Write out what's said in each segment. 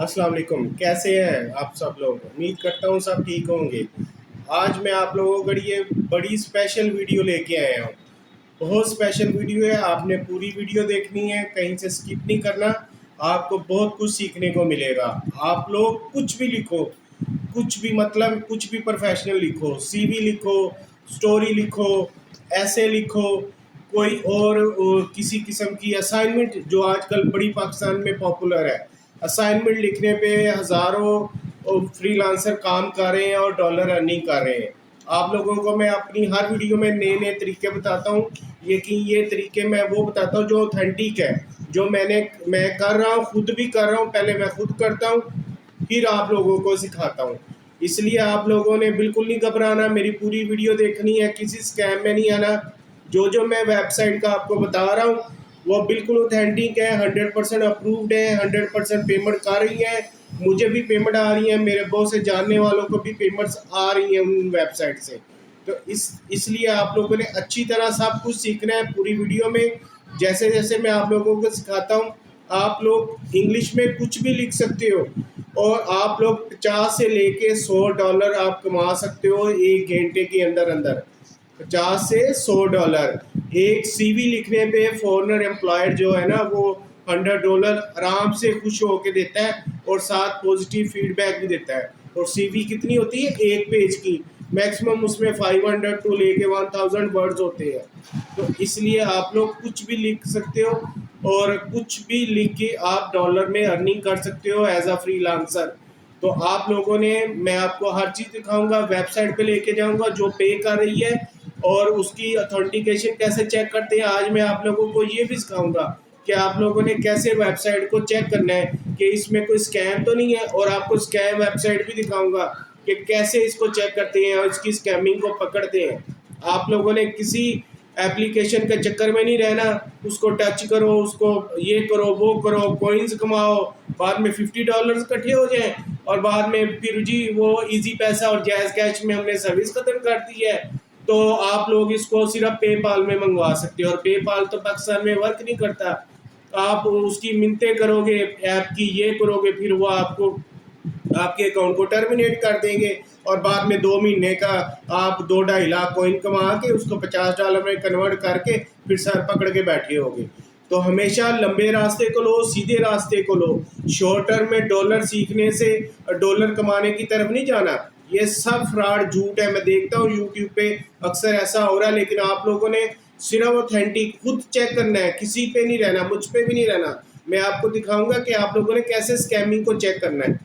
अस्सलाम वालेकुम। कैसे हैं आप सब लोग? उम्मीद करता हूँ सब ठीक होंगे। आज मैं आप लोगों के लिए बड़ी स्पेशल वीडियो लेके आया हूँ। बहुत स्पेशल वीडियो है, आपने पूरी वीडियो देखनी है, कहीं से स्किप नहीं करना। आपको बहुत कुछ सीखने को मिलेगा। आप लोग कुछ भी लिखो, कुछ भी मतलब कुछ भी प्रोफेशनल लिखो, सीवी लिखो, स्टोरी लिखो, ऐसे लिखो, कोई और किसी किस्म की असाइनमेंट जो आजकल बड़ी पाकिस्तान में पॉपुलर है। असाइनमेंट लिखने पे हज़ारों फ्रीलांसर काम कर रहे हैं और डॉलर अर्निंग कर रहे हैं। आप लोगों को मैं अपनी हर वीडियो में नए नए तरीके बताता हूँ। ये तरीके मैं वो बताता हूँ जो ऑथेंटिक है, जो मैं कर रहा हूँ, खुद भी कर रहा हूँ। पहले मैं खुद करता हूँ, फिर आप लोगों को सिखाता हूँ। इसलिए आप लोगों ने बिल्कुल नहीं घबराना, मेरी पूरी वीडियो देखनी है, किसी स्कैम में नहीं आना। जो मैं वेबसाइट का आपको बता रहा हूँ वो बिल्कुल ऑथेंटिक है, 100% अप्रूव्ड है, 100% पेमेंट कर रही है। मुझे भी पेमेंट आ रही है, मेरे बहुत से जानने वालों को भी पेमेंट्स आ रही हैं उन वेबसाइट से। तो इसलिए आप लोगों ने अच्छी तरह सब कुछ सीखना है पूरी वीडियो में। जैसे जैसे मैं आप लोगों को सिखाता हूँ, आप लोग इंग्लिश में कुछ भी लिख सकते हो और आप लोग 50 से लेके $100 आप कमा सकते हो एक घंटे के अंदर अंदर। 50 से $100 एक सीवी लिखने पे फॉरेनर एम्प्लॉयड जो है ना वो $100 आराम से खुश होके देता है और साथ पॉजिटिव फीडबैक भी देता है। और सीवी कितनी होती है? एक पेज की। मैक्सिमम उसमें 500 टू लेके 1000 वर्ड्स होते हैं। तो इसलिए आप लोग कुछ भी लिख सकते हो और कुछ भी लिख के आप डॉलर में अर्निंग कर सकते हो एज अ फ्रीलांसर। तो आप लोगों ने, मैं आपको हर चीज़ दिखाऊंगा, वेबसाइट पे लेके जाऊंगा जो पे कर रही है और उसकी अथेंटिकेशन कैसे चेक करते हैं। आज मैं आप लोगों को ये भी सिखाऊंगा कि आप लोगों ने कैसे वेबसाइट को चेक करना है कि इसमें कोई स्कैम तो नहीं है, और आपको स्कैम वेबसाइट भी दिखाऊंगा कि कैसे इसको चेक करते हैं और इसकी स्कैमिंग को पकड़ते हैं। आप लोगों ने किसी एप्लीकेशन के चक्कर में नहीं रहना, उसको टच करो, उसको ये करो, वो करो, कॉइन्स कमाओ, बाद में $50 इकट्ठे हो जाएं और बाद में फिर जी वो इजी पैसा और जैज़ कैश में हमने सर्विस खत्म कर दी है। तो आप लोग इसको सिर्फ पेपाल में मंगवा सकते हो और पेपाल तो पाकिस्तान में वर्क नहीं करता। आप उसकी मिन्नतें करोगे, ऐप की ये करोगे, फिर वो आपको आपके अकाउंट को टर्मिनेट कर देंगे और बाद में 2 महीने का आप 2-2.5 लाख कॉइन कमा के उसको $50 में कन्वर्ट करके फिर सर पकड़ के बैठे होगे। तो हमेशा लंबे रास्ते को लो, सीधे रास्ते को लो। शॉर्ट टर्म में डॉलर सीखने से डॉलर कमाने की तरफ नहीं जाना। ये सब फ्रॉड झूठ है। मैं देखता हूँ यूट्यूब पे अक्सर ऐसा हो रहा है, लेकिन आप लोगों ने सिर्फ ऑथेंटिक खुद चेक करना है, किसी पे नहीं रहना, मुझ पे भी नहीं रहना। मैं आपको दिखाऊंगा कि आप लोगों ने कैसे स्कैमिंग को चेक करना है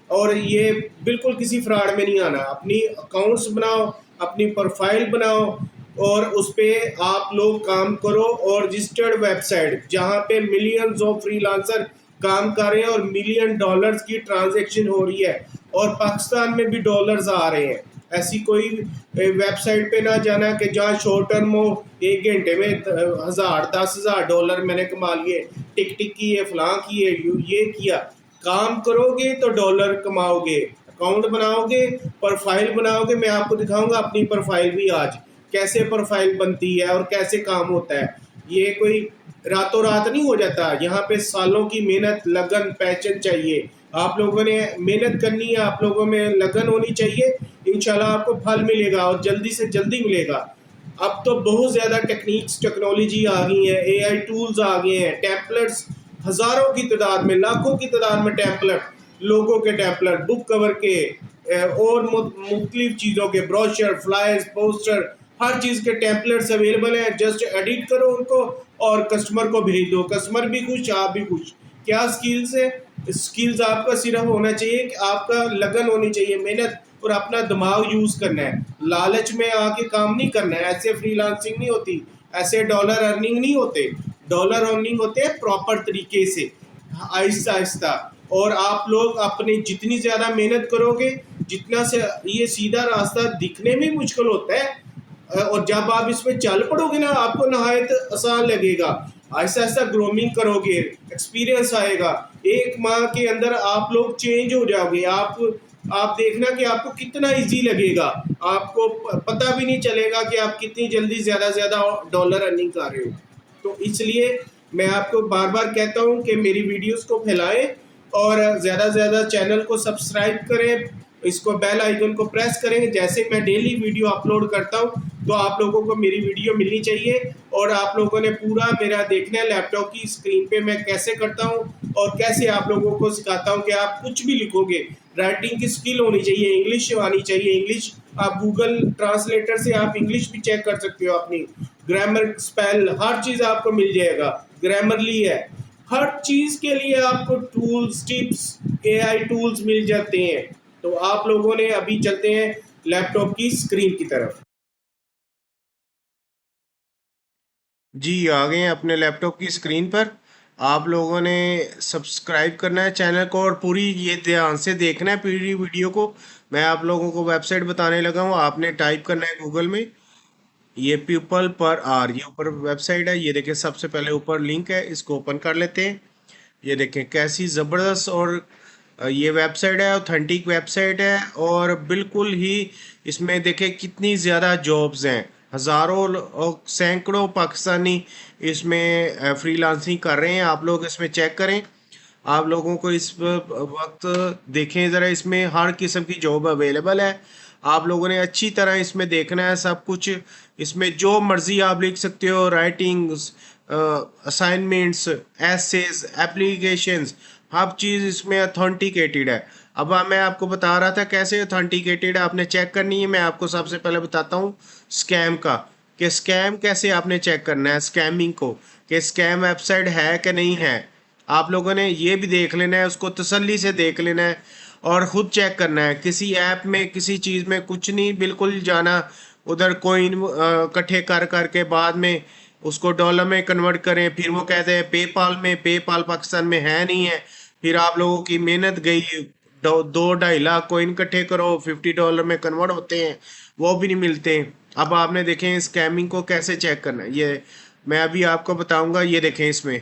और ये बिल्कुल किसी फ्रॉड में नहीं आना। अपनी अकाउंट्स बनाओ, अपनी प्रोफाइल बनाओ और उस पर आप लोग काम करो। और रजिस्टर्ड वेबसाइट जहाँ पे मिलियंस ऑफ फ्रीलांसर काम कर रहे हैं और $1 मिलियन की ट्रांजैक्शन हो रही है और पाकिस्तान में भी डॉलर्स आ रहे हैं। ऐसी कोई वेबसाइट पे ना जाना कि जहाँ शॉर्ट टर्म हो, एक घंटे में 1000-10,000 डॉलर मैंने कमा लिए, टिक टिक की है, फलां की है, ये किया। काम करोगे तो डॉलर कमाओगे, अकाउंट बनाओगे, प्रोफाइल बनाओगे। मैं आपको दिखाऊंगा अपनी प्रोफाइल भी आज, कैसे प्रोफाइल बनती है और कैसे काम होता है। ये कोई रातों रात नहीं हो जाता, यहाँ पे सालों की मेहनत, लगन, पैशन चाहिए। आप लोगों ने मेहनत करनी है, आप लोगों में लगन होनी चाहिए। इंशाल्लाह आपको फल मिलेगा और जल्दी से जल्दी मिलेगा। अब तो बहुत ज़्यादा टेक्निक्स, टेक्नोलॉजी आ गई है, एआई टूल्स आ गए हैं, टेम्पलेट्स हज़ारों की तादाद में, लाखों की तादाद में टेम्पलेट, लोगों के टेम्पलेट, बुक कवर के और मुख्तलिफ चीज़ों के ब्रोशर, फ्लायर्स, पोस्टर, हर चीज़ के टेम्पलेट्स अवेलेबल हैं। जस्ट एडिट करो उनको और कस्टमर को भेज दो। कस्टमर भी खुश, आप भी खुश। क्या स्किल्स है? स्किल्स आपका सिर्फ होना चाहिए कि आपका लगन होनी चाहिए, मेहनत और अपना दिमाग यूज़ करना है। लालच में आके काम नहीं करना है। ऐसे फ्रीलांसिंग नहीं होती, ऐसे डॉलर अर्निंग नहीं होते। डॉलर अर्निंग होते हैं प्रॉपर तरीके से, आहिस्ता आहिस्ता। और आप लोग अपने जितनी ज़्यादा मेहनत करोगे, जितना से ये सीधा रास्ता दिखने में मुश्किल होता है और जब आप इसमें चल पड़ोगे ना, आपको नहायत आसान लगेगा। आहिस्ता आहिस्ता ग्रोमिंग करोगे, एक्सपीरियंस आएगा। 1 माह के अंदर आप लोग चेंज हो जाओगे। आप देखना कि आपको कितना इजी लगेगा, आपको पता भी नहीं चलेगा कि आप कितनी जल्दी ज़्यादा से ज़्यादा डॉलर अर्निंग कर रहे हो। तो इसलिए मैं आपको बार बार कहता हूँ कि मेरी वीडियोस को फैलाएं और ज़्यादा से ज़्यादा चैनल को सब्सक्राइब करें, इसको बेल आइकन को प्रेस करें। जैसे मैं डेली वीडियो अपलोड करता हूँ तो आप लोगों को मेरी वीडियो मिलनी चाहिए। और आप लोगों ने पूरा मेरा देखना है लैपटॉप की स्क्रीन पे मैं कैसे करता हूँ और कैसे आप लोगों को सिखाता हूँ कि आप कुछ भी लिखोगे, राइटिंग की स्किल होनी चाहिए, इंग्लिश आनी चाहिए। इंग्लिश आप गूगल ट्रांसलेटर से आप इंग्लिश भी चेक कर सकते हो, अपनी ग्रामर, स्पेल, हर चीज़ आपको मिल जाएगा। ग्रामरली है, हर चीज के लिए आपको टूल्स, टिप्स, एआई टूल्स मिल जाते हैं। तो आप लोगों ने अभी चलते हैं लैपटॉप की स्क्रीन की तरफ। जी आ गए हैं अपने लैपटॉप की स्क्रीन पर। आप लोगों ने सब्सक्राइब करना है चैनल को और पूरी ये ध्यान से देखना है पूरी वीडियो को। मैं आप लोगों को वेबसाइट बताने लगा हूँ, आपने टाइप करना है गूगल में ये पीपल पर आर, ये ऊपर वेबसाइट है। ये देखिए सबसे पहले ऊपर लिंक है, इसको ओपन कर लेते हैं। ये देखें कैसी ज़बरदस्त और ये वेबसाइट है, ऑथेंटिक वेबसाइट है और बिल्कुल ही इसमें देखें कितनी ज़्यादा जॉब्स हैं। हज़ारों और सैकड़ों पाकिस्तानी इसमें फ्रीलांसिंग कर रहे हैं। आप लोग इसमें चेक करें। आप लोगों को इस वक्त देखें ज़रा, इसमें हर किस्म की जॉब अवेलेबल है। आप लोगों ने अच्छी तरह इसमें देखना है सब कुछ। इसमें जो मर्ज़ी आप लिख सकते हो, राइटिंग्स, असाइनमेंट्स, एसेज, एप्लीकेशंस, हर चीज़ इसमें ऑथेंटिकेटेड है। अब मैं आपको बता रहा था कैसे ऑथेंटिकेटेड आपने चेक करनी है। मैं आपको सबसे पहले बताता हूँ स्कैम का, कि स्कैम कैसे आपने चेक करना है, स्कैमिंग को, कि स्कैम वेबसाइट है कि नहीं है। आप लोगों ने ये भी देख लेना है, उसको तसल्ली से देख लेना है और ख़ुद चेक करना है। किसी ऐप में, किसी चीज़ में कुछ नहीं बिल्कुल जाना, उधर कोइन इकट्ठे कर करके बाद में उसको डॉलर में कन्वर्ट करें, फिर वो कहते हैं पेपाल में, पेपाल पाकिस्तान में है नहीं है। फिर आप लोगों की मेहनत गई, 2-2.5 लाख कोइन इकट्ठे करो, $50 में कन्वर्ट होते हैं, वो भी नहीं मिलते। अब आपने देखें स्कैमिंग को कैसे चेक करना है, ये मैं अभी आपको बताऊंगा। ये देखें इसमें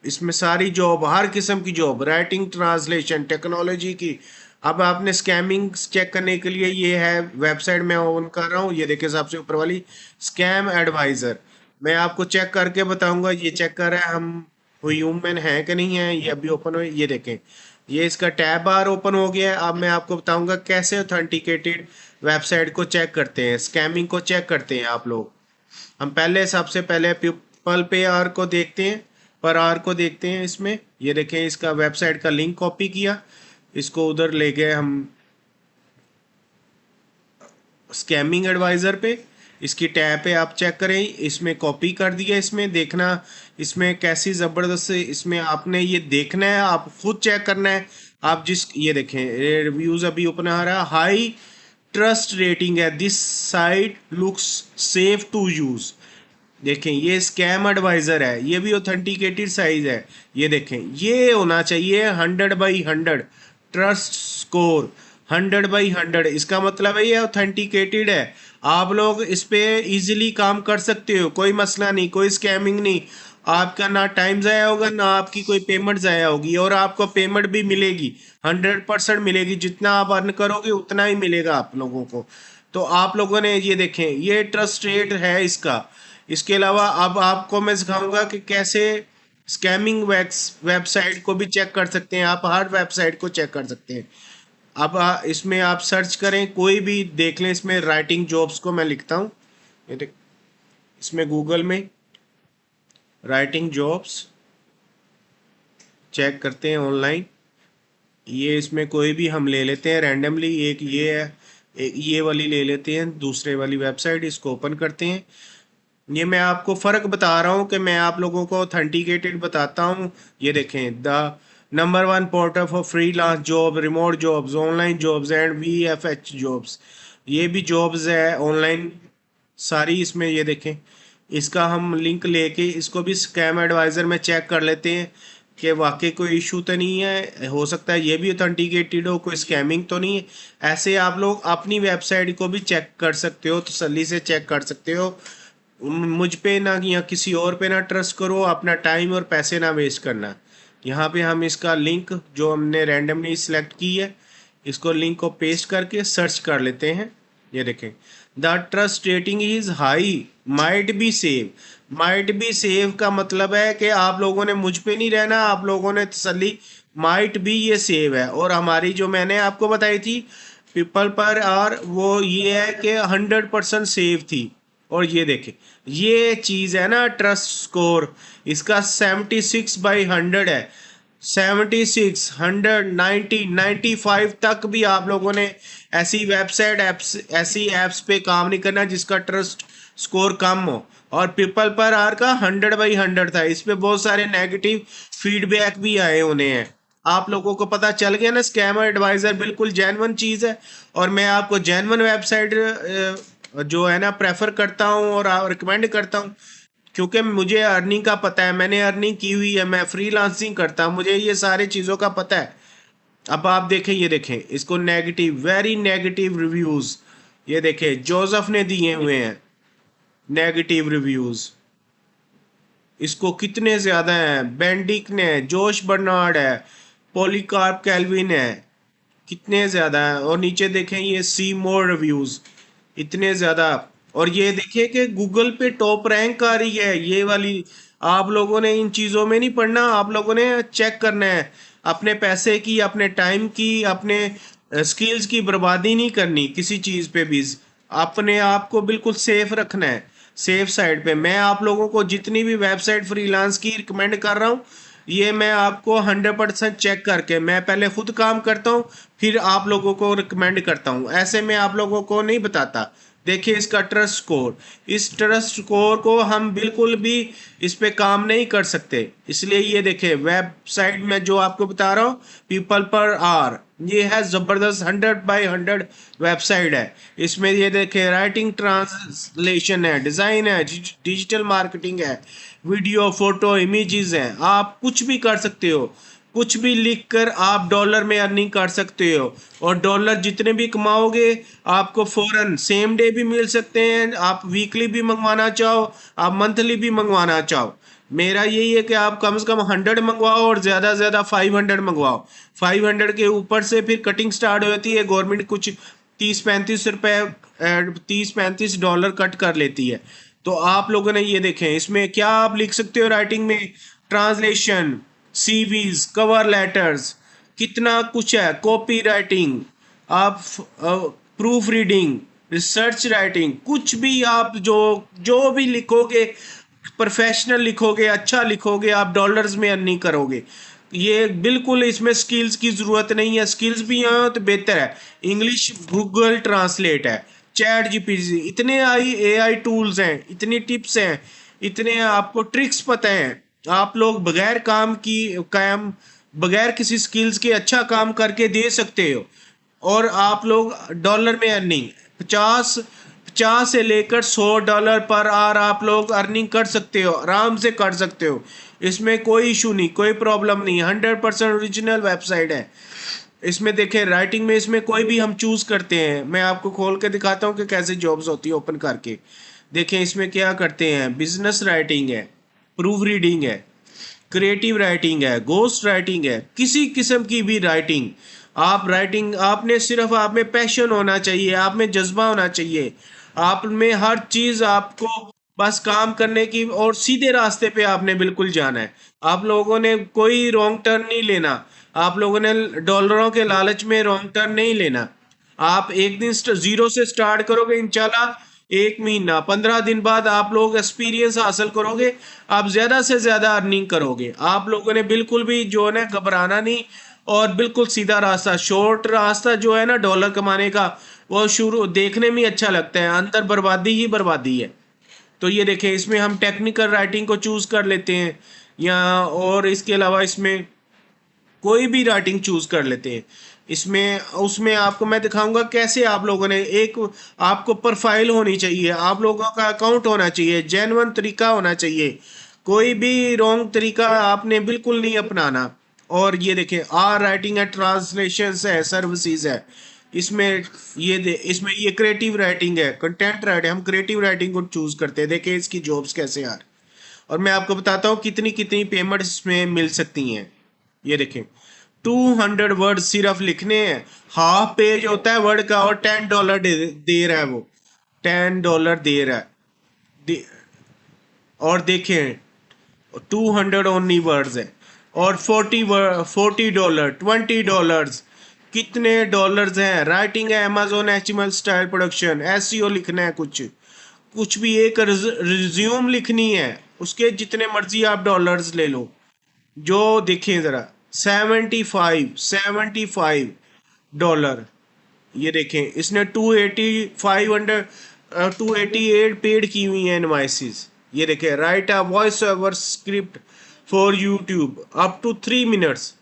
इसमें सारी जॉब, हर किस्म की जॉब, राइटिंग, ट्रांसलेशन, टेक्नोलॉजी की। अब आपने स्कैमिंग चेक करने के लिए ये है वेबसाइट मैं ऑन कर रहा हूँ। ये देखिए सबसे ऊपर वाली स्कैम एडवाइज़र, मैं आपको चेक करके बताऊंगा। ये चेक कर रहा है हम ह्यूमन है कि नहीं है। ये अभी ओपन हो, ये देखें ये इसका टैब बार ओपन हो गया है। अब मैं आपको बताऊंगा कैसे ऑथेंटिकेटेड वेबसाइट को चेक करते हैं, स्कैमिंग को चेक करते हैं आप लोग। हम पहले सबसे पहले पीपल पे आर को देखते हैं, पर आर को देखते हैं। इसमें ये देखें इसका वेबसाइट का लिंक कॉपी किया, इसको उधर ले गए हम स्कैमिंग एडवाइज़र पे। इसकी टैब पे आप चेक करें, इसमें कॉपी कर दिया। इसमें देखना इसमें कैसी ज़बरदस्त, इसमें आपने ये देखना है, आप खुद चेक करना है। आप जिस ये देखें रिव्यूज़ अभी ओपन आ रहा है, हाई ट्रस्ट रेटिंग है, this site looks safe to use. देखें ये स्कैम एडवाइज़र है, ये भी ऑथेंटिकेटेड साइज है। ये देखें ये होना चाहिए 100/100 ट्रस्ट स्कोर, 100/100। इसका मतलब है ये ऑथेंटिकेटेड है। आप लोग इस पे इजीली काम कर सकते हो, कोई मसला नहीं, कोई स्कैमिंग नहीं। आपका ना टाइम ज़ाया होगा, ना आपकी कोई पेमेंट ज़ाया होगी, और आपको पेमेंट भी मिलेगी, 100% मिलेगी। जितना आप अर्न करोगे उतना ही मिलेगा आप लोगों को। तो आप लोगों ने ये देखें ये ट्रस्ट रेट है इसका। इसके अलावा अब आपको मैं सिखाऊंगा कि कैसे स्कैमिंग वेबसाइट को भी चेक कर सकते हैं। आप हर वेबसाइट को चेक कर सकते हैं। अब इसमें आप सर्च करें, कोई भी देख लें। इसमें राइटिंग जॉब्स को मैं लिखता हूँ, ये देख इसमें गूगल में राइटिंग जॉब्स चेक करते हैं ऑनलाइन। ये इसमें कोई भी हम ले लेते हैं रैंडमली, एक ये है, एक ये वाली ले लेते हैं, दूसरे वाली वेबसाइट, इसको ओपन करते हैं। ये मैं आपको फ़र्क बता रहा हूँ कि मैं आप लोगों को ऑथेंटिकेटेड बताता हूँ। ये देखें the number 1 portal for freelance job, remote jobs, online jobs and VFH jobs. ये भी जॉब्स है ऑनलाइन सारी इसमें। ये देखें इसका हम लिंक लेके इसको भी स्कैम एडवाइज़र में चेक कर लेते हैं कि वाकई कोई इशू तो नहीं है। हो सकता है ये भी ऑथेंटिकेटेड हो, कोई स्कैमिंग तो नहीं है। ऐसे आप लोग अपनी वेबसाइट को भी चेक कर सकते हो, तसल्ली से चेक कर सकते हो। मुझ पे ना या किसी और पे ना ट्रस्ट करो, अपना टाइम और पैसे ना वेस्ट करना। यहाँ पे हम इसका लिंक जो हमने रैंडमली सिलेक्ट की है, इसको लिंक को पेस्ट करके सर्च कर लेते हैं। ये देखें, the trust rating is high, might be save. Might be save का मतलब है कि आप लोगों ने मुझ पे नहीं रहना, आप लोगों ने तसल्ली, माइट बी ये सेव है। और हमारी जो मैंने आपको बताई थी पीपल पर और वो ये है कि 100% सेव थी। और ये देखें, ये चीज़ है ना ट्रस्ट स्कोर, इसका 76/100 है। 76, 100, 90, 95 तक भी आप लोगों ने ऐसी वेबसाइट ऐप्स, ऐसी ऐप्स पे काम नहीं करना जिसका ट्रस्ट स्कोर कम हो। और पीपल पर आर का 100/100 था। इस पे बहुत सारे नेगेटिव फीडबैक भी आए होने हैं। आप लोगों को पता चल गया ना, स्कैमर एडवाइजर बिल्कुल जेन्युइन चीज़ है। और मैं आपको जेन्युइन वेबसाइट जो है ना प्रेफर करता हूँ और रिकमेंड करता हूँ, क्योंकि मुझे अर्निंग का पता है, मैंने अर्निंग की हुई है, मैं फ्रीलांसिंग करता हूँ, मुझे ये सारे चीज़ों का पता है। अब आप देखें, ये देखें इसको, नेगेटिव, वेरी नेगेटिव रिव्यूज़, ये देखें जोसेफ ने दिए हुए हैं नेगेटिव रिव्यूज़, इसको कितने ज़्यादा हैं। बेंडिक ने, जोश बर्नार्ड है, पॉलीकार्प कैल्विन है, कितने ज़्यादा है। और नीचे देखें ये सी मोर रिव्यूज़, इतने ज़्यादा। और ये देखिए कि गूगल पे टॉप रैंक आ रही है ये वाली। आप लोगों ने इन चीज़ों में नहीं पढ़ना, आप लोगों ने चेक करना है। अपने पैसे की, अपने टाइम की, अपने स्किल्स की बर्बादी नहीं करनी किसी चीज़ पे भी। अपने आप को बिल्कुल सेफ रखना है, सेफ साइड पे। मैं आप लोगों को जितनी भी वेबसाइट फ्रीलांस की रिकमेंड कर रहा हूँ, ये मैं आपको 100% चेक करके, मैं पहले खुद काम करता हूँ फिर आप लोगों को रिकमेंड करता हूँ, ऐसे मैं आप लोगों को नहीं बताता। देखिए इसका ट्रस्ट स्कोर, इस ट्रस्ट स्कोर को हम बिल्कुल भी इस पे काम नहीं कर सकते। इसलिए ये देखिए वेबसाइट में जो आपको बता रहा हूँ पीपल पर आर, ये है ज़बरदस्त 100/100 वेबसाइट है। इसमें ये देखिए राइटिंग, ट्रांसलेशन है, डिज़ाइन है, डिजिटल मार्केटिंग है, वीडियो, फोटो, इमेजेस हैं। आप कुछ भी कर सकते हो, कुछ भी लिख कर आप डॉलर में अर्निंग कर सकते हो। और डॉलर जितने भी कमाओगे आपको फौरन सेम डे भी मिल सकते हैं। आप वीकली भी मंगवाना चाहो, आप मंथली भी मंगवाना चाहो। मेरा यही है कि आप कम से कम 100 मंगवाओ और ज़्यादा से ज़्यादा 500 मंगवाओ। 500 के ऊपर से फिर कटिंग स्टार्ट हो जाती है, गवर्नमेंट कुछ 30-35 रुपए, 30-35 डॉलर कट कर लेती है। तो आप लोगों ने ये देखें, इसमें क्या आप लिख सकते हो राइटिंग में, ट्रांसलेशन, सीवीज, कवर लेटर्स, कितना कुछ है, कॉपी राइटिंग, आप प्रूफ रीडिंग, रिसर्च राइटिंग, कुछ भी आप जो जो भी लिखोगे, प्रोफेशनल लिखोगे, अच्छा लिखोगे, आप डॉलर्स में अर्निंग करोगे। ये बिल्कुल इसमें स्किल्स की ज़रूरत नहीं है, स्किल्स भी हैं तो बेहतर है। इंग्लिश गूगल ट्रांसलेट है, चैट जीपीटी, इतने एआई टूल्स हैं, इतनी टिप्स हैं, इतने आपको ट्रिक्स पता हैं। आप लोग बगैर काम बगैर किसी स्किल्स के अच्छा काम करके दे सकते हो। और आप लोग डॉलर में अर्निंग 50 से लेकर $100 पर आवर आप लोग अर्निंग कर सकते हो, आराम से कर सकते हो। इसमें कोई इशू नहीं, कोई प्रॉब्लम नहीं, 100% ओरिजिनल वेबसाइट है। इसमें देखें राइटिंग में, इसमें कोई भी हम चूज करते हैं, मैं आपको खोल के दिखाता हूँ कि कैसे जॉब्स होती है ओपन करके। देखें इसमें क्या करते हैं, बिजनेस राइटिंग है, प्रूफ रीडिंग है, क्रिएटिव राइटिंग है, गोस्ट राइटिंग है, किसी किस्म की भी राइटिंग। आप राइटिंग, आपने सिर्फ, आप में पैशन होना चाहिए, आप में जज्बा होना चाहिए, आप में हर चीज़ आपको बस काम करने की और सीधे रास्ते पे आपने बिल्कुल जाना है। आप लोगों ने कोई रॉन्ग टर्न नहीं लेना, आप लोगों ने डॉलरों के लालच में रॉन्ग टर्न नहीं लेना। आप एक दिन जीरो से स्टार्ट करोगे, इंशाल्लाह 1 महीना 15 दिन बाद आप लोग एक्सपीरियंस हासिल करोगे, आप ज़्यादा से ज़्यादा अर्निंग करोगे। आप लोगों ने बिल्कुल भी जो है ना घबराना नहीं, और बिल्कुल सीधा रास्ता, शॉर्ट रास्ता जो है ना डॉलर कमाने का, वो शुरू देखने में अच्छा लगता है, अंदर बर्बादी ही बर्बादी है। तो ये देखें, इसमें हम टेक्निकल राइटिंग को चूज़ कर लेते हैं, या और इसके अलावा इसमें कोई भी राइटिंग चूज कर लेते हैं। इसमें उसमें आपको मैं दिखाऊंगा कैसे आप लोगों ने एक, आपको प्रोफाइल होनी चाहिए, आप लोगों का अकाउंट होना चाहिए, जेन्युइन तरीका होना चाहिए, कोई भी रॉन्ग तरीका आपने बिल्कुल नहीं अपनाना। और ये देखें आर राइटिंग है, ट्रांसलेशन है, सर्विसेज है। इसमें इसमें ये क्रिएटिव राइटिंग है, कंटेंट राइटिंग, हम क्रिएटिव राइटिंग को चूज करते हैं। देखिए इसकी जॉब्स कैसे यार, और मैं आपको बताता हूँ कितनी कितनी पेमेंट इसमें मिल सकती हैं। ये देखें 200 वर्ड सिर्फ लिखने हैं, हाफ पेज होता है वर्ड का, और $10 दे रहा है वो, $10 दे रहा है। और देखें 200 ओनली वर्ड्स है, और $40 $20 कितने डॉलर्स हैं। राइटिंग है Amazon HTML style production, SEO लिखना है, कुछ भी एक रिज्यूम लिखनी है, उसके जितने मर्जी आप डॉलर्स ले लो। जो देखें जरा 75 $75 ये देखें, इसने 288 पेड की हुई है इनवाइसेस। ये देखें, write a voice over script for YouTube up to 3 minutes.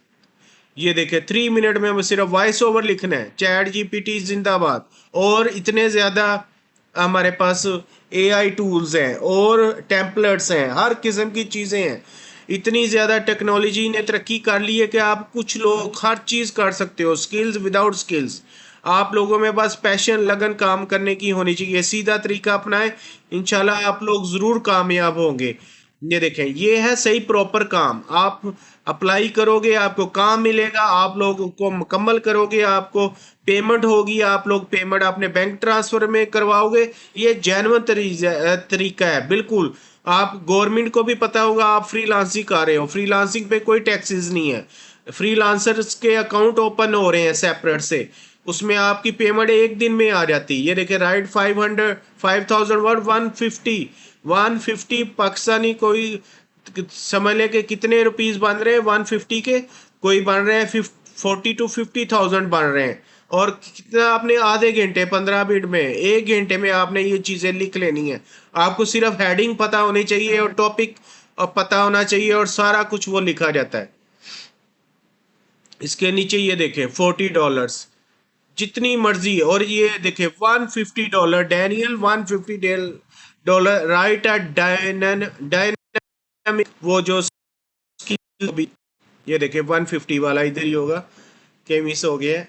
ये देखें 3 मिनट में सिर्फ वॉइस ओवर लिखना है, चैट जीपीटी जिंदाबाद। और इतने ज्यादा हमारे पास एआई टूल्स हैं और टेम्पलेट्स हैं, हर किस्म की चीजें हैं। इतनी ज्यादा टेक्नोलॉजी ने तरक्की कर ली है कि आप कुछ लोग हर चीज कर सकते हो, स्किल्स विदाउट स्किल्स। आप लोगों में बस पैशन लगन काम करने की होनी चाहिए, सीधा तरीका अपनाएं, इंशाल्लाह आप लोग जरूर कामयाब होंगे। ये देखें, ये है सही प्रॉपर काम। आप अप्लाई करोगे आपको काम मिलेगा, आप लोग को मुकम्मल करोगे आपको पेमेंट होगी, आप लोग पेमेंट अपने बैंक ट्रांसफर में करवाओगे। ये जेन्युइन तरीका है बिल्कुल। आप गवर्नमेंट को भी पता होगा आप फ्रीलांसिंग कर रहे हो, फ्रीलांसिंग पे कोई टैक्सेस नहीं है। फ्रीलांसर्स के अकाउंट ओपन हो रहे हैं सेपरेट से, उसमें आपकी पेमेंट एक दिन में आ जाती है। ये देखिए, राइट 5000 वर्ड 150 पाकिस्तानी, कोई समझ ले कि कितने रुपीस बन रहे हैं 150 के, कोई बन रहे हैं 40 to 50,000 बन रहे हैं। और कितना आपने आधे घंटे 15 मिनट में 1 घंटे में आपने ये चीजें लिख लेनी है। आपको सिर्फ हेडिंग पता होनी चाहिए और टॉपिक पता होना चाहिए, और सारा कुछ वो लिखा जाता है। इसके नीचे ये देखें $40 जितनी मर्जी। और ये देखें $150 डैनियल $150 राइट अ डायनामिक, वो जो स्किल भी। ये देखें 150 वाला इधर ही होगा, क्या मिस हो गया है।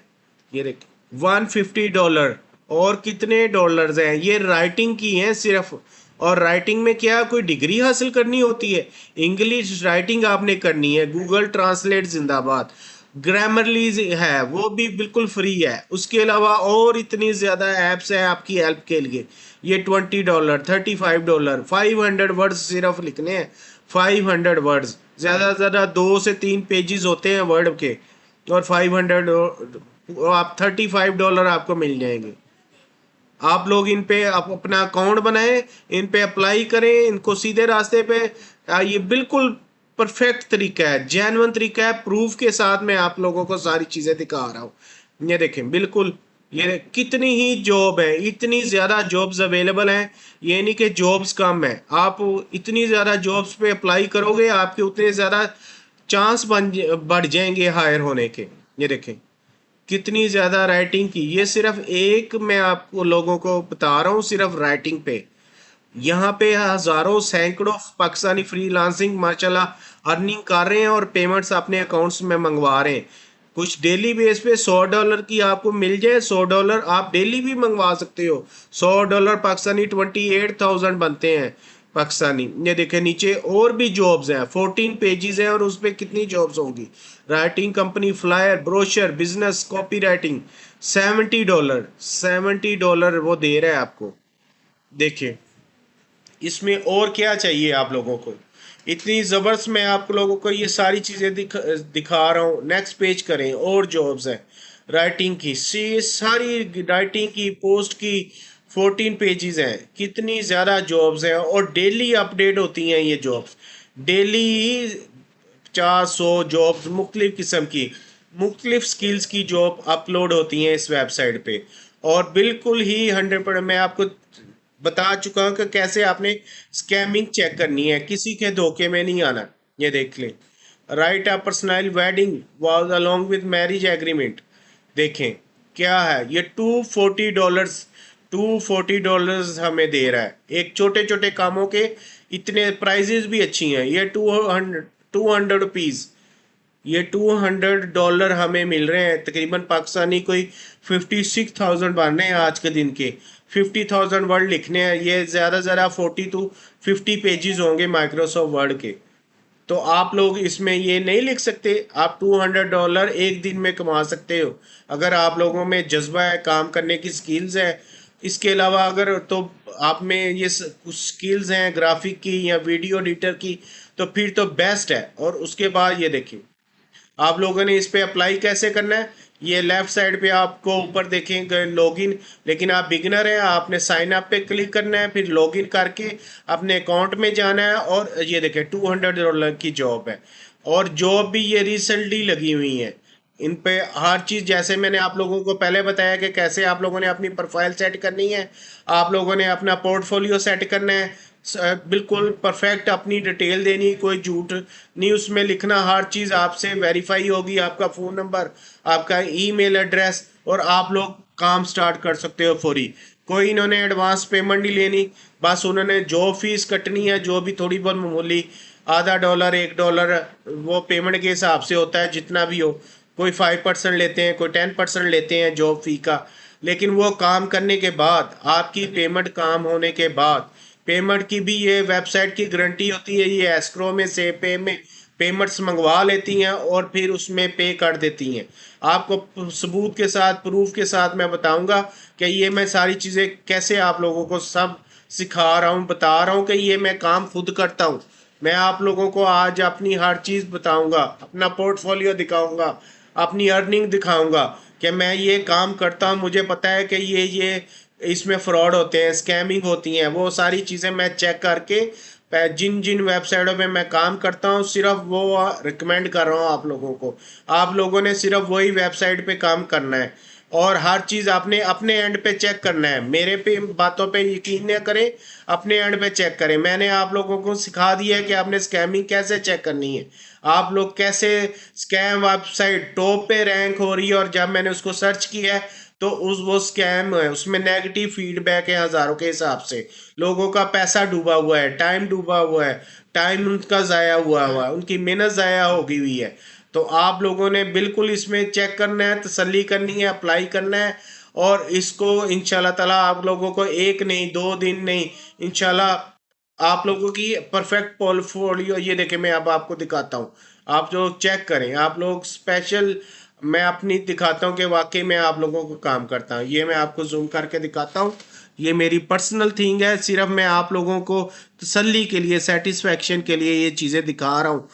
ये देखें $150। और कितने डॉलर्स हैं, ये राइटिंग की हैं सिर्फ। और राइटिंग में क्या कोई डिग्री हासिल करनी होती है, इंग्लिश राइटिंग आपने करनी है, गूगल ट्रांसलेट जिंदाबाद। ग्रामरली है वो भी बिल्कुल फ्री है। उसके अलावा और इतनी ज्यादा एप्स है आपकी हेल्प के लिए। ये $20 $35 500 वर्ड्स सिर्फ लिखने हैं, 500 वर्ड्स, ज्यादा से ज्यादा 2 से 3 पेजेस होते हैं वर्ड के। और 500 आप $35 आपको मिल जाएंगे। आप लोग इन पे अपना अकाउंट बनाएं, इन पे अप्लाई करें, इनको सीधे रास्ते पे। ये बिल्कुल परफेक्ट तरीका है, जेन्युइन तरीका है, प्रूफ के साथ मैं आप लोगों को सारी चीजें दिखा रहा हूँ। ये देखें बिल्कुल, ये कितनी ही जॉब है, इतनी ज्यादा जॉब्स अवेलेबल हैं। ये नहीं कि जॉब्स कम है, आप इतनी ज्यादा जॉब्स पे अप्लाई करोगे आपके उतने ज्यादा चांस बढ़ जाएंगे हायर होने के। ये देखें कितनी ज्यादा राइटिंग की, ये सिर्फ एक मैं आपको लोगों को बता रहा हूँ सिर्फ राइटिंग पे। यहाँ पे हजारों सैकड़ों पाकिस्तानी फ्रीलांसिंग माशाल्लाह अर्निंग कर रहे हैं और पेमेंट्स अपने अकाउंट्स में मंगवा रहे हैं। कुछ डेली बेस पे $100 की आपको मिल जाए, $100 आप डेली भी मंगवा सकते हो। $100 पाकिस्तानी 28,000 बनते हैं पाकिस्तानी। ये देखें नीचे और भी जॉब्स हैं, 14 पेजेस हैं और उस पर कितनी जॉब्स होंगी। Writing company, flyer, brochure, business copy writing, $70 वो दे रहा है आपको। देखिए इसमें और क्या चाहिए आप लोगों को, इतनी जबरदस्त मैं आप लोगों को ये सारी चीजें दिखा रहा हूँ। नेक्स्ट पेज करें, और जॉब्स हैं राइटिंग की, सारी राइटिंग की पोस्ट की 14 पेजेस हैं, कितनी ज़्यादा जॉब्स हैं और डेली अपडेट होती हैं ये जॉब्स। डेली 50-100 जॉब्स मुख्तलिफ किस्म की, मुख्तलिफ स्किल्स की जॉब अपलोड होती हैं इस वेबसाइट पे। और बिल्कुल ही 100% मैं आपको बता चुका हूँ कि कैसे आपने स्कैमिंग चेक करनी है, किसी के धोखे में नहीं आना। ये देख लें, right a personal wedding was along with marriage agreement. देखें क्या है, ये $240 हमें दे रहा है। एक छोटे छोटे कामों के इतने प्राइजेस भी अच्छी हैं। ये 200 रुपीज़, ये $200 हमें मिल रहे हैं, तकरीबन पाकिस्तानी कोई 56,000 बन रहे हैं आज के दिन के। 50,000 वर्ड लिखने हैं, ये ज़्यादा 40 to 50 पेजेस होंगे माइक्रोसॉफ्ट वर्ड के। तो आप लोग इसमें ये नहीं लिख सकते आप $200 एक दिन में कमा सकते हो अगर आप लोगों में जज्बा है, काम करने की स्किल्स है। इसके अलावा अगर तो आप में ये कुछ स्किल्स हैं ग्राफिक की या वीडियो एडिटर की, तो फिर तो बेस्ट है। और उसके बाद ये देखिए आप लोगों ने इस पे अप्लाई कैसे करना है। ये लेफ्ट साइड पे आपको ऊपर देखेंगे लॉगिन, लेकिन आप बिगिनर हैं, आपने साइन अप पे क्लिक करना है, फिर लॉगिन करके अपने अकाउंट में जाना है। और ये देखें $200 की जॉब है, और जॉब भी ये रिसेंटली लगी हुई है। इन पे हर चीज़ जैसे मैंने आप लोगों को पहले बताया कि कैसे आप लोगों ने अपनी प्रोफाइल सेट करनी है, आप लोगों ने अपना पोर्टफोलियो सेट करना है, बिल्कुल परफेक्ट अपनी डिटेल देनी, कोई झूठ नहीं उसमें लिखना, हर चीज़ आपसे वेरीफाई होगी, आपका फ़ोन नंबर, आपका ईमेल एड्रेस, और आप लोग काम स्टार्ट कर सकते हो फौरी। कोई इन्होंने एडवांस पेमेंट नहीं लेनी, बस उन्होंने जो फीस कटनी है जो भी थोड़ी बहुत मामूली $0.50 $1 वो पेमेंट के हिसाब से होता है, जितना भी हो। कोई 5% लेते हैं, कोई 10% लेते हैं जॉब फी का। लेकिन वो काम करने के बाद आपकी पेमेंट काम होने के बाद पेमेंट की भी ये वेबसाइट की गारंटी होती है, ये एस्क्रो में से पेमेंट्स मंगवा लेती हैं और फिर उसमें पे कर देती हैं। आपको सबूत के साथ, प्रूफ के साथ मैं बताऊंगा कि ये मैं सारी चीज़ें कैसे आप लोगों को सब सिखा रहा हूँ, बता रहा हूँ कि ये मैं काम खुद करता हूँ। मैं आप लोगों को आज अपनी हर चीज़ बताऊंगा, अपना पोर्टफोलियो दिखाऊंगा, अपनी अर्निंग दिखाऊंगा कि मैं ये काम करता हूँ। मुझे पता है कि ये इसमें फ्रॉड होते हैं, स्कैमिंग होती हैं, वो सारी चीज़ें मैं चेक करके जिन जिन वेबसाइटों पे मैं काम करता हूँ सिर्फ वो रिकमेंड कर रहा हूँ आप लोगों को। आप लोगों ने सिर्फ वही वेबसाइट पे काम करना है, और हर चीज़ आपने अपने एंड पे चेक करना है। मेरे पे बातों पे यकीन न करें, अपने एंड पे चेक करें। मैंने आप लोगों को सिखा दिया है कि आपने स्कैमिंग कैसे चेक करनी है, आप लोग कैसे स्कैम वेबसाइट टॉप पे रैंक हो रही है, और जब मैंने उसको सर्च किया है तो उस वो स्कैम है, उसमें नेगेटिव फीडबैक है हज़ारों के हिसाब से। लोगों का पैसा डूबा हुआ है, टाइम डूबा हुआ है, टाइम उनका ज़ाया हुआ है, उनकी मेहनत ज़ाया हो गई हुई है। तो आप लोगों ने बिल्कुल इसमें चेक करना है, तसल्ली करनी है, अप्लाई करना है, और इसको इंशाल्लाह ताला आप लोगों को एक नहीं, 2 दिन नहीं, इंशाल्लाह आप लोगों की परफेक्ट पोर्टफोलियो ये देखें मैं अब आपको दिखाता हूँ। आप जो चेक करें, आप लोग स्पेशल मैं अपनी दिखाता हूँ कि वाकई में आप लोगों को काम करता हूँ। ये मैं आपको जूम करके दिखाता हूँ। ये मेरी पर्सनल थिंग है, सिर्फ मैं आप लोगों को तसल्ली के लिए, सेटिस्फेक्शन के लिए ये चीज़ें दिखा रहा हूँ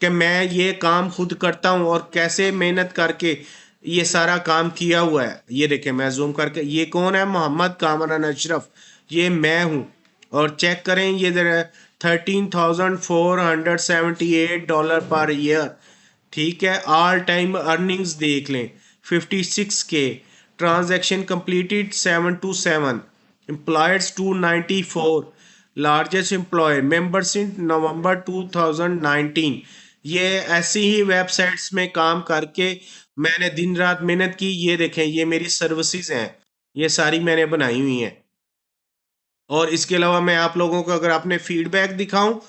कि मैं ये काम खुद करता हूँ और कैसे मेहनत करके ये सारा काम किया हुआ है। ये देखें मैं जूम करके, ये कौन है? मोहम्मद कामरान अशरफ, ये मैं हूँ। और चेक करें ये $13,478 पर ईयर, ठीक है। ऑल टाइम अर्निंग्स देख लें 56K, transaction completed 727, employers 294, largest employer members in November 2019। ये ऐसी ही वेबसाइट्स में काम करके मैंने दिन रात मेहनत की। ये देखें ये मेरी सर्विसेज हैं, ये सारी मैंने बनाई हुई हैं। और इसके अलावा मैं आप लोगों को अगर अपने फीडबैक दिखाऊं,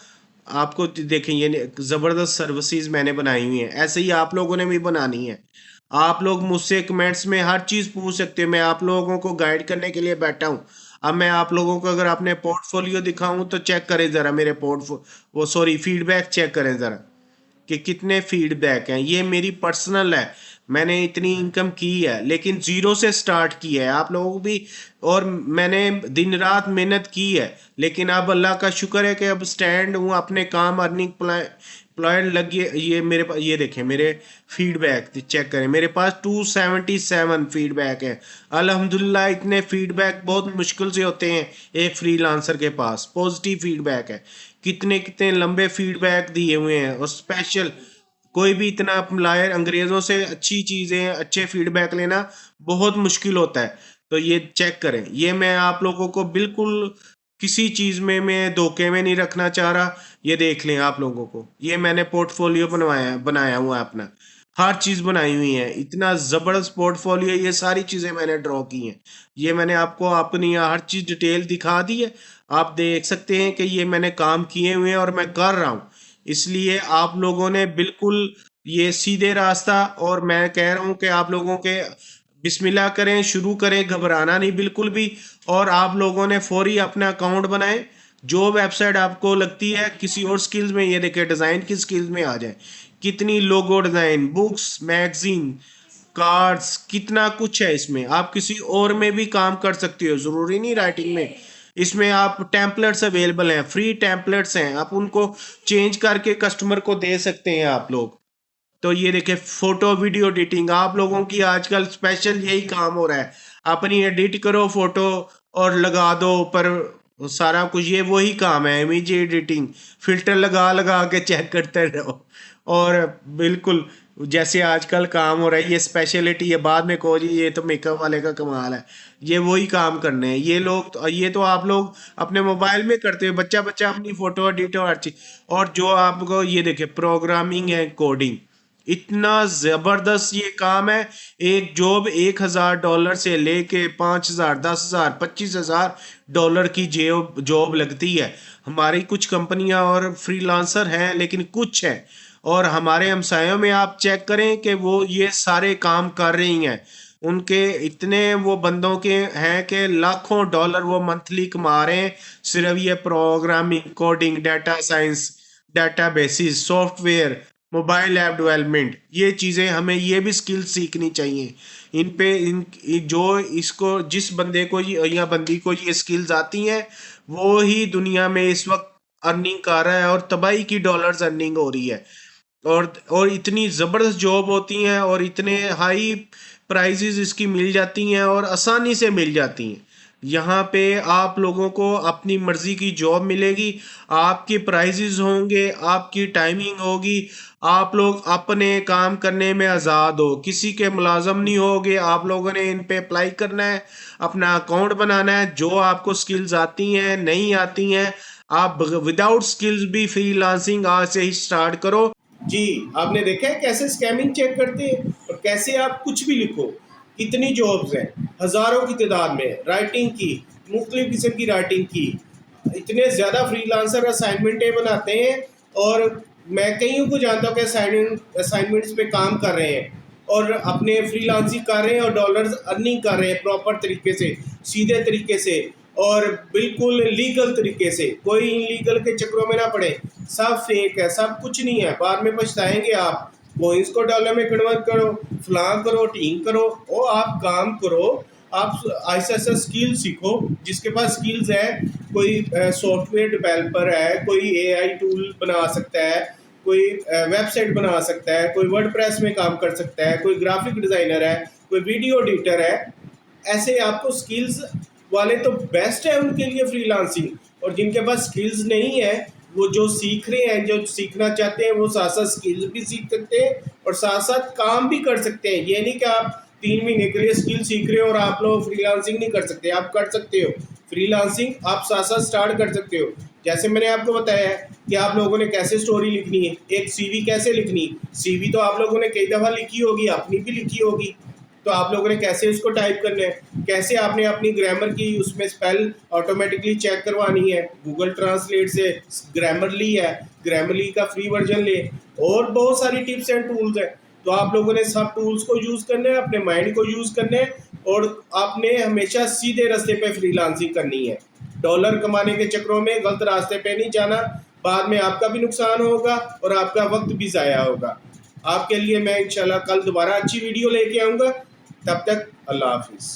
आपको देखें ये ज़बरदस्त सर्विसेज मैंने बनाई हुई हैं, ऐसे ही आप लोगों ने भी बनानी है। आप लोग मुझसे कमेंट्स में हर चीज़ पूछ सकते हैं, मैं आप लोगों को गाइड करने के लिए बैठा हूँ। अब मैं आप लोगों को अगर अपने पोर्टफोलियो दिखाऊं तो चेक करें ज़रा मेरे फीडबैक चेक करें ज़रा कि कितने फीडबैक हैं। ये मेरी पर्सनल है, मैंने इतनी इनकम की है, लेकिन ज़ीरो से स्टार्ट की है आप लोगों को भी, और मैंने दिन रात मेहनत की है। लेकिन अब अल्लाह का शुक्र है कि अब स्टैंड हूँ अपने काम, अर्निंग प्लान लगी। ये मेरे पास ये देखें मेरे फीडबैक चेक करें, मेरे पास 277 फीडबैक है अल्हम्दुलिल्लाह। इतने फीडबैक बहुत मुश्किल से होते हैं एक फ्रीलांसर के पास। पॉजिटिव फीडबैक है, कितने कितने लंबे फीडबैक दिए हुए हैं, और स्पेशल कोई भी इतना लायर अंग्रेज़ों से अच्छी चीज़ें, अच्छे फीडबैक लेना बहुत मुश्किल होता है। तो ये चेक करें, ये मैं आप लोगों को बिल्कुल किसी चीज़ में मैं धोखे में नहीं रखना चाह रहा। ये देख लें आप लोगों को, ये मैंने पोर्टफोलियो बनाया हुआ है अपना, हर चीज़ बनाई हुई है, इतना ज़बरदस्त पोर्टफोलियो, ये सारी चीज़ें मैंने ड्रॉ की हैं। ये मैंने आपको अपनी हर चीज़ डिटेल दिखा दी है, आप देख सकते हैं कि ये मैंने काम किए हुए हैं और मैं कर रहा हूँ। इसलिए आप लोगों ने बिल्कुल ये सीधे रास्ता, और मैं कह रहा हूँ कि आप लोगों के बिस्मिल्लाह करें, शुरू करें, घबराना नहीं बिल्कुल भी। और आप लोगों ने फौरी अपना अकाउंट बनाएं, जो वेबसाइट आपको लगती है किसी और स्किल्स में, ये देखिए डिज़ाइन की स्किल्स में आ जाए, कितनी logo design, books, magazine, cards, कितना कुछ है इसमें। आप किसी और में भी काम कर सकते हो, ज़रूरी नहीं राइटिंग में। इसमें आप टेम्पलेट्स अवेलेबल हैं, फ्री टेम्पलेट्स हैं, आप उनको चेंज करके कस्टमर को दे सकते हैं आप लोग। तो ये देखिए फोटो वीडियो एडिटिंग, आप लोगों की आजकल स्पेशल यही काम हो रहा है, अपनी एडिट करो फोटो और लगा दो ऊपर सारा कुछ, ये वही काम है, इमेज एडिटिंग, फिल्टर लगा लगा के चेक करते रहो। और बिल्कुल जैसे आजकल काम हो रहा है, ये स्पेशलिटी है, बाद में कहो जी ये तो मेकअप वाले का कमाल है, ये वही काम करने हैं ये लोग। तो ये तो आप लोग अपने मोबाइल में करते हो, बच्चा बच्चा अपनी फोटो एडिट और हर चीज। और जो आपको ये देखिए प्रोग्रामिंग है, कोडिंग, इतना जबरदस्त ये काम है। एक जॉब $1,000 से लेके 5,000, 10,000, 25,000 की जॉब लगती है। हमारी कुछ कंपनियां और फ्रीलांसर हैं, लेकिन कुछ है, और हमारे हमसायों में आप चेक करें कि वो ये सारे काम कर रही हैं। उनके इतने वो बंदों के हैं कि लाखों डॉलर वो मंथली कमा रहे हैं, सिर्फ ये programming, coding, data science, data basis, software, mobile app development, ये चीज़ें हमें ये भी स्किल सीखनी चाहिए। इन पे जो इसको जिस बंदे को या बंदी को ये स्किल्स आती हैं, वो ही दुनिया में इस वक्त अर्निंग कर रहा है, और तबाही की डॉलर्स अर्निंग हो रही है। और इतनी ज़बरदस्त जॉब होती हैं, और इतने हाई प्राइजेस इसकी मिल जाती हैं, और आसानी से मिल जाती हैं। यहाँ पे आप लोगों को अपनी मर्जी की जॉब मिलेगी, आपके प्राइजेस होंगे, आपकी टाइमिंग होगी, आप लोग अपने काम करने में आज़ाद हो, किसी के मुलाजम नहीं होगे। आप लोगों ने इन पे अप्लाई करना है, अपना अकाउंट बनाना है। जो आपको स्किल्स आती हैं, नहीं आती हैं, आप विदाउट स्किल्स भी फ्रीलांसिंग आज से ही स्टार्ट करो। जी, आपने देखा है कैसे स्कैमिंग चेक करते हैं, और कैसे आप कुछ भी लिखो। कितनी जॉब्स हैं, हज़ारों की तादाद में, राइटिंग की, मुख्तलिफ किस्म की राइटिंग की, इतने ज़्यादा फ्रीलांसर असाइनमेंटें बनाते हैं। और मैं कईयों को जानता हूँ कि असाइनमेंट्स पे काम कर रहे हैं, और अपने फ्रीलांसिंग कर रहे हैं, और डॉलर्स अर्निंग कर रहे हैं प्रॉपर तरीके से, सीधे तरीके से, और बिल्कुल लीगल तरीके से। कोई इनलीगल के चक्रों में ना पड़े। सब फेक है, सब कुछ नहीं है, बाद में पछताएंगे आप। कोइंस को डॉलर में कन्वर्ट करो, फलां करो, टीम करो, और आप काम करो। आप ऐसा ऐसा स्किल सीखो, जिसके पास स्किल्स है। कोई सॉफ्टवेयर डेवलपर है, कोई एआई टूल बना सकता है, कोई वेबसाइट बना सकता है, कोई वर्डप्रेस में काम कर सकता है, कोई ग्राफिक डिज़ाइनर है, कोई वीडियो एडिटर है। ऐसे आपको स्किल्स वाले तो बेस्ट है उनके लिए फ्रीलांसिंग। और जिनके पास स्किल्स नहीं है, वो जो सीख रहे हैं, जो सीखना चाहते हैं, वो साथ साथ स्किल्स भी सीख सकते हैं, और साथ साथ काम भी कर सकते हैं। ये नहीं कि आप 3 महीने के लिए स्किल सीख रहे हो और आप लोग फ्रीलांसिंग नहीं कर सकते। आप कर सकते हो फ्रीलांसिंग, आप साथ साथ स्टार्ट कर सकते हो। जैसे मैंने आपको बताया है कि आप लोगों ने कैसे स्टोरी लिखनी है, एक सीवी कैसे लिखनी। सीवी तो आप लोगों ने कई दफ़ा लिखी होगी, अपनी भी लिखी होगी। तो आप लोगों ने कैसे उसको टाइप करना है, कैसे आपने अपनी ग्रामर की उसमें स्पेल ऑटोमेटिकली चेक करवानी है। गूगल ट्रांसलेट से ग्रामरली है, ग्रामरली का फ्री वर्जन ले, और बहुत सारी टिप्स एंड टूल्स हैं। तो आप लोगों ने सब टूल्स को यूज़ करना है, अपने माइंड को यूज़ करना है, और आपने हमेशा सीधे रास्ते पे फ्रीलांसिंग करनी है। डॉलर कमाने के चक्रों में गलत रास्ते पे नहीं जाना, बाद में आपका भी नुकसान होगा और आपका वक्त भी ज़ाया होगा। आपके लिए मैं इंशाल्लाह कल दोबारा अच्छी वीडियो लेके आऊँगा। तब तक अल्लाह हाफिज़।